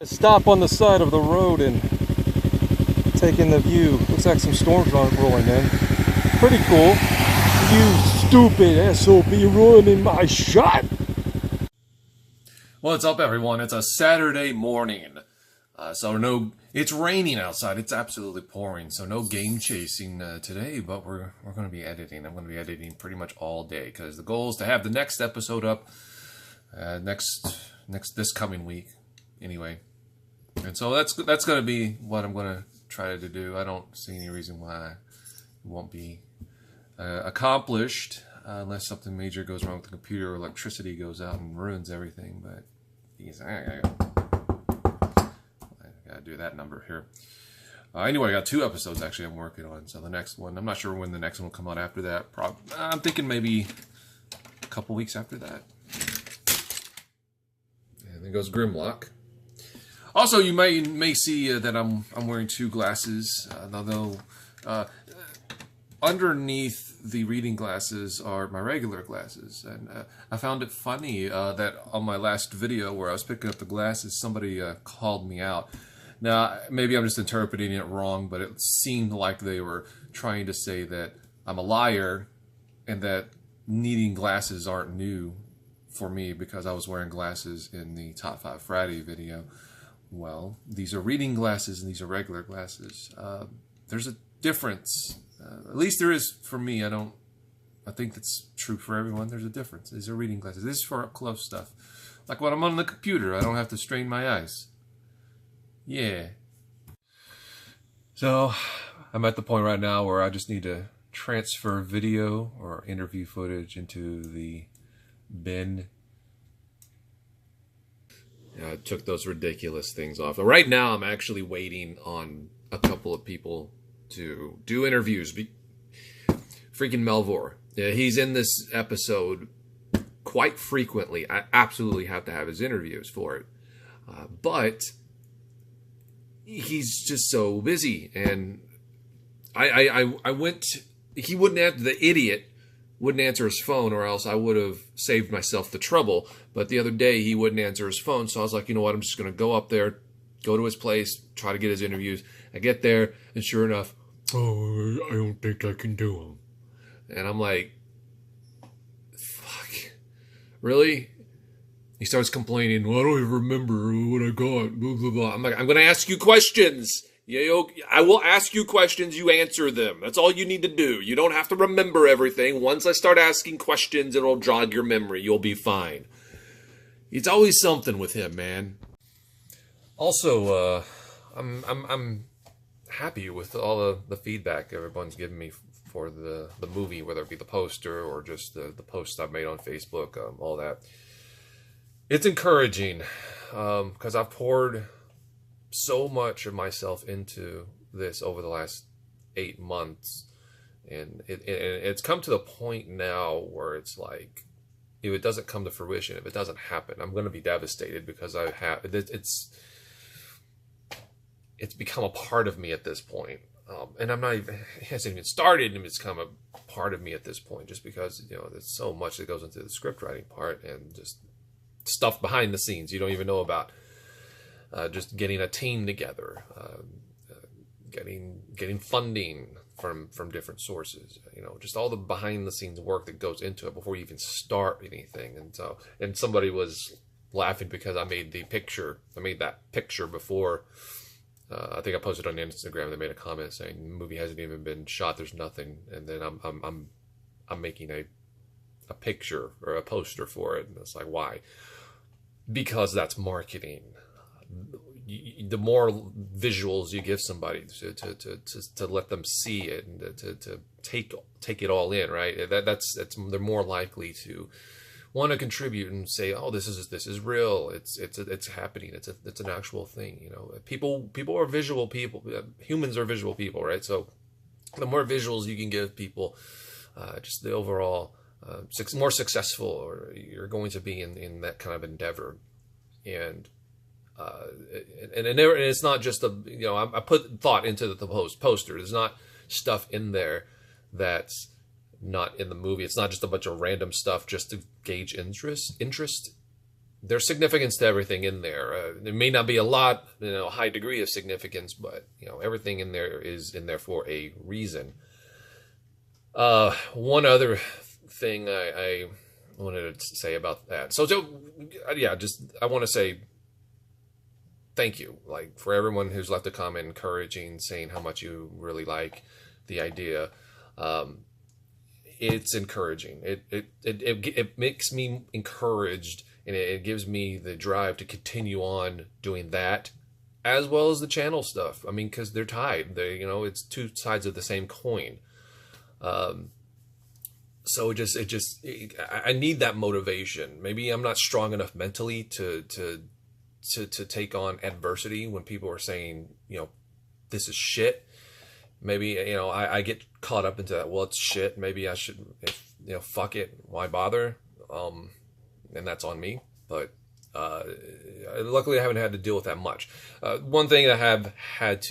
Stop on the side of the road and take in the view. Looks like some storms rolling in. Pretty cool. You stupid SOB ruining my shot! What's up, everyone? It's a Saturday morning. It's raining outside. It's absolutely pouring. So no game chasing today, but we're going to be editing. I'm going to be editing pretty much all day because the goal is to have the next episode up this coming week. Anyway, and so that's going to be what I'm going to try to do. I don't see any reason why it won't be accomplished unless something major goes wrong with the computer or electricity goes out and ruins everything. But I gotta do that number here. Anyway, I got 2 episodes actually I'm working on. So the next one, I'm not sure when the next one will come out after that. I'm thinking maybe a couple weeks after that. And then goes Grimlock. Also, you may see that I'm wearing 2 glasses, although underneath the reading glasses are my regular glasses. And I found it funny that on my last video where I was picking up the glasses, somebody called me out. Now, maybe I'm just interpreting it wrong, but it seemed like they were trying to say that I'm a liar and that needing glasses aren't new for me because I was wearing glasses in the Top 5 Friday video. Well, these are reading glasses and these are regular glasses. There's a difference. At least there is for me. I think that's true for everyone. There's a difference. These are reading glasses. This is for up close stuff. Like when I'm on the computer, I don't have to strain my eyes. Yeah. So I'm at the point right now where I just need to transfer video or interview footage into the bin. I took those ridiculous things off. Right now, I'm actually waiting on a couple of people to do interviews. Freaking Melvor. Yeah, he's in this episode quite frequently. I absolutely have to have his interviews for it. But he's just so busy. And I went... He wouldn't answer, the idiot wouldn't answer his phone, or else I would have saved myself the trouble. But the other day, he wouldn't answer his phone, so I was like, you know what, I'm just going to go up there, go to his place, try to get his interviews. I get there, and sure enough, oh, I don't think I can do them. And I'm like, fuck, really? He starts complaining, well, I don't even remember what I got, blah, blah, blah. I'm like, I'm going to ask you questions. I will ask you questions, you answer them. That's all you need to do. You don't have to remember everything. Once I start asking questions, it'll jog your memory. You'll be fine. It's always something with him, man. Also, I'm happy with all the feedback everyone's given me for the movie, whether it be the poster or just the posts I've made on Facebook, all that. It's encouraging because I've poured so much of myself into this over the last 8 months, and it's come to the point now where it's like, if it doesn't come to fruition, if it doesn't happen, I'm going to be devastated because it's become a part of me at this point. And it hasn't even started, and it's become a part of me at this point, just because, there's so much that goes into the script writing part and just stuff behind the scenes you don't even know about. Just getting a team together, getting funding from different sources, just all the behind the scenes work that goes into it before you even start anything. And somebody was laughing because I made that picture before. I think I posted on Instagram. They made a comment saying the movie hasn't even been shot. There's nothing, and then I'm making a picture or a poster for it, and it's like, why? Because that's marketing. The more visuals you give somebody to let them see it and to take it all in, right? They're more likely to want to contribute and say, oh, this is real. It's happening. It's an actual thing. People are visual people. Humans are visual people, right? So the more visuals you can give people, just the overall more successful or you're going to be in that kind of endeavor. And it's not just I put thought into the poster. There's not stuff in there that's not in the movie. It's not just a bunch of random stuff just to gauge interest. there's significance to everything in there. There may not be a lot, high degree of significance, but everything in there is in there for a reason. One other thing I wanted to say about that. So yeah, I want to say thank you, like, for everyone who's left a comment encouraging, saying how much you really like the idea. It's encouraging. It makes me encouraged, and it gives me the drive to continue on doing that, as well as the channel stuff. I mean, because they're tied. It's two sides of the same coin. So I need that motivation. Maybe I'm not strong enough mentally to take on adversity when people are saying, this is shit. Maybe, I get caught up into that. Well, it's shit. Maybe I should, fuck it. Why bother? And that's on me. But luckily I haven't had to deal with that much. One thing I have had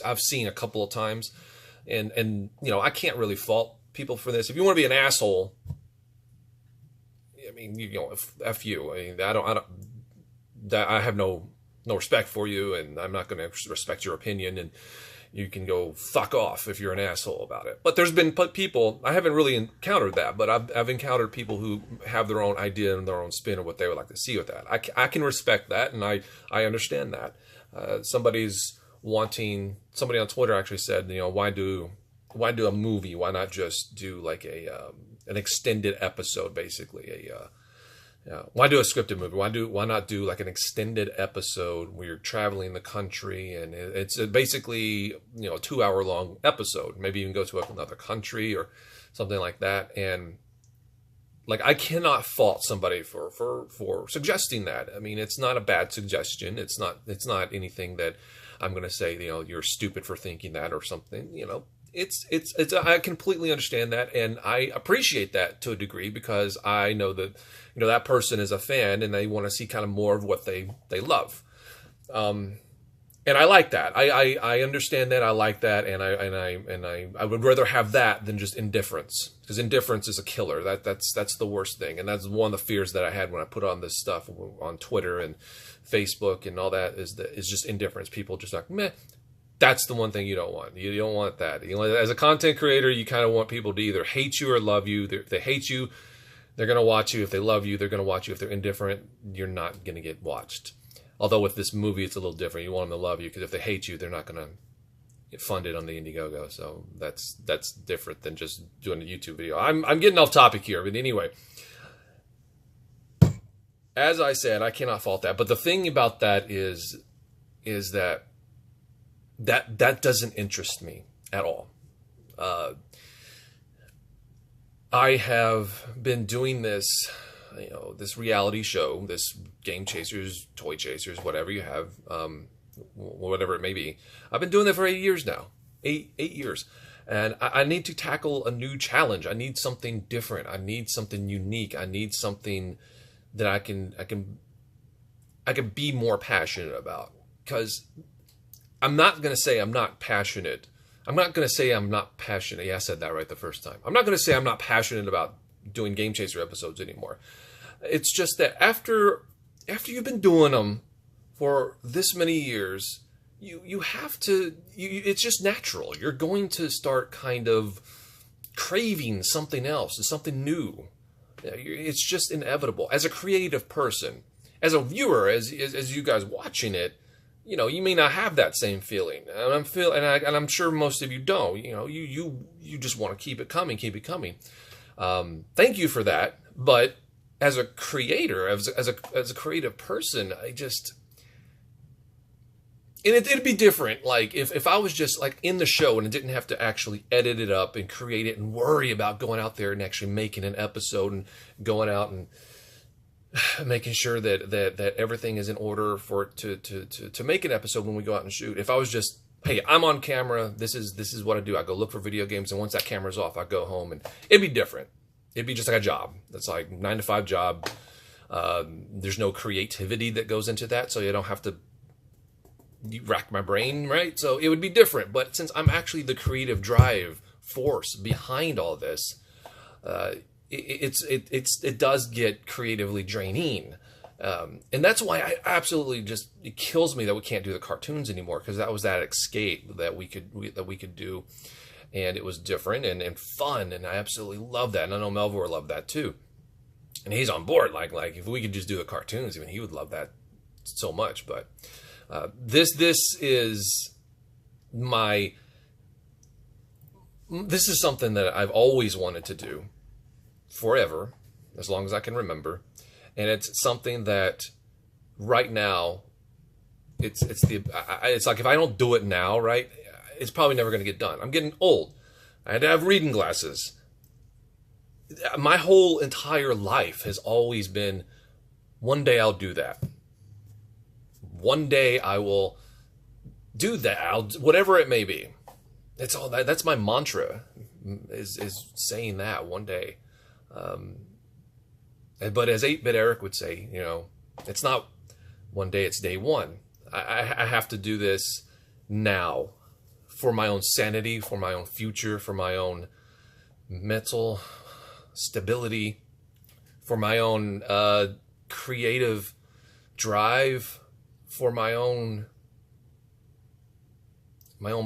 I've seen a couple of times, and I can't really fault people for this. If you want to be an asshole, I mean, F you. I mean, I have no respect for you, and I'm not going to respect your opinion, and you can go fuck off if you're an asshole about it. But there's been people, I haven't really encountered that, but I've encountered people who have their own idea and their own spin of what they would like to see with that. I can respect that, and I understand that. Somebody on Twitter actually said, why do a movie? Why not just do like an extended episode, basically? Why do a scripted movie? Why not do like an extended episode where you're traveling the country, and it's basically a 2-hour long episode? Maybe even go to another country or something like that. And like, I cannot fault somebody for suggesting that. I mean, it's not a bad suggestion. It's not anything that I'm going to say, you're stupid for thinking that or something. It's I completely understand that, and I appreciate that to a degree, because I know that that person is a fan and they want to see kind of more of what they love, and I like that. I understand that. I like that, and I would rather have that than just indifference, because indifference is a killer. That's the worst thing, and that's one of the fears that I had when I put on this stuff on Twitter and Facebook and all that, is just indifference. People just like, meh. That's the one thing you don't want. You don't want that. As a content creator, you kind of want people to either hate you or love you. If they hate you, they're going to watch you. If they love you, they're going to watch you. If they're indifferent, you're not going to get watched. Although with this movie, it's a little different. You want them to love you, because if they hate you, they're not going to get funded on the Indiegogo. So that's different than just doing a YouTube video. I'm getting off topic here, but anyway. As I said, I cannot fault that. But the thing about that is that doesn't interest me at all. I have been doing this, this reality show, this Game Chasers, Toy Chasers, whatever you have, whatever it may be. I've been doing that for 8 years now, 8 years. And I need to tackle a new challenge. I need something different. I need something unique. I need something that I can be more passionate about, because I'm not going to say I'm not passionate. I'm not going to say I'm not passionate. Yeah, I said that right the first time. I'm not going to say I'm not passionate about doing Game Chaser episodes anymore. It's just that after you've been doing them for this many years, you have to, it's just natural. You're going to start kind of craving something else, something new. It's just inevitable. As a creative person, as a viewer, as you guys watching it, you may not have that same feeling, and I'm sure most of you don't. You just want to keep it coming. Thank you for that. But as a creator, as a creative person, it'd be different. Like if I was just like in the show and I didn't have to actually edit it up and create it and worry about going out there and actually making an episode and going out and making sure that everything is in order for it to make an episode when we go out and shoot. If I was just, hey, I'm on camera, this is what I do. I go look for video games, and once that camera's off, I go home, and it'd be different. It'd be just like a job. It's like 9-to-5 job. There's no creativity that goes into that, so you don't have to rack my brain, right? So it would be different. But since I'm actually the creative drive force behind all this, it does get creatively draining. And that's why I absolutely it kills me that we can't do the cartoons anymore, because that was that escape that we could do, and it was different and fun, and I absolutely love that, and I know Melvor loved that too, and he's on board. Like if we could just do the cartoons, even he would love that so much. But this is something that I've always wanted to do forever, as long as I can remember. And it's something that right now, it's like if I don't do it now, right, it's probably never going to get done. I'm getting old. I had to have reading glasses. My whole entire life has always been, one day I'll do that. One day I will do that. Whatever it may be. It's all that. That's my mantra, is saying that one day. But as 8-Bit Eric would say, it's not one day, it's day one. I have to do this now, for my own sanity, for my own future, for my own mental stability, for my own creative drive, for my own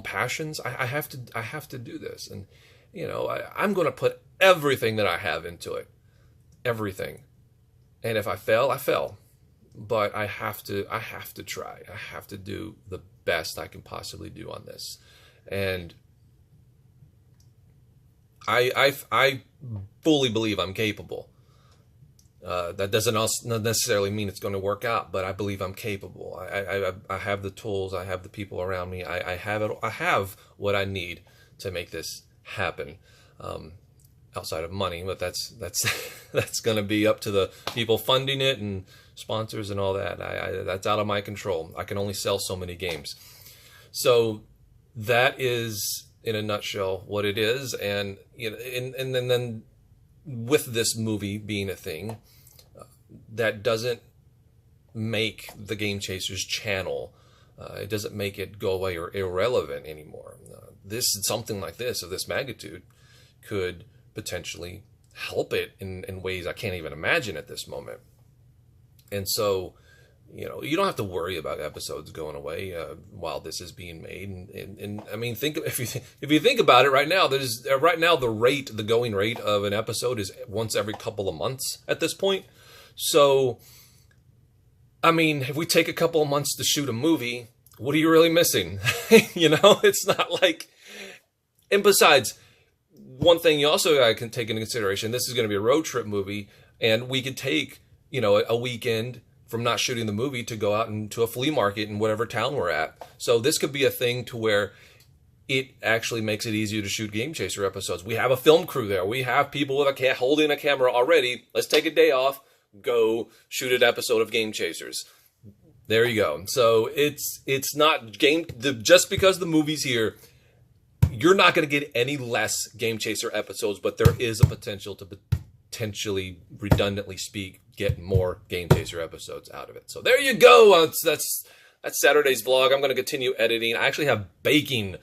passions. I have to do this. And, I'm going to put everything that I have into it. Everything. And if I fail, I fail. But I have to try. I have to do the best I can possibly do on this. And I fully believe I'm capable. That doesn't necessarily mean it's going to work out, but I believe I'm capable. I have the tools. I have the people around me. I have it. I have what I need to make this happen. Outside of money, but that's going to be up to the people funding it and sponsors and all that. That's out of my control. I can only sell so many games. So that is, in a nutshell, what it is. And and then with this movie being a thing, that doesn't make the Game Chasers channel. It doesn't make it go away or irrelevant anymore. Something like this, of this magnitude, could potentially help it in ways I can't even imagine at this moment. And so, you don't have to worry about episodes going away while this is being made. And I mean, if you think about it, right now, the going rate of an episode is once every couple of months at this point. So, I mean, if we take a couple of months to shoot a movie, what are you really missing? It's not like. And besides, one thing you also can take into consideration, this is going to be a road trip movie, and we could take, a weekend from not shooting the movie to go out into a flea market in whatever town we're at. So this could be a thing to where it actually makes it easier to shoot Game Chaser episodes. We have a film crew there. We have people with holding a camera already. Let's take a day off, go shoot an episode of Game Chasers. There you go. So it's not just because the movie's here, you're not going to get any less Game Chaser episodes, but there is a potential to potentially, redundantly speak, get more Game Chaser episodes out of it. So there you go. That's Saturday's vlog. I'm going to continue editing. I actually have baking.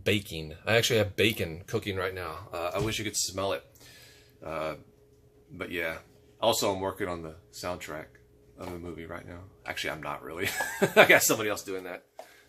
I actually have bacon cooking right now. I wish you could smell it. But yeah. Also, I'm working on the soundtrack of the movie right now. Actually, I'm not really. I got somebody else doing that.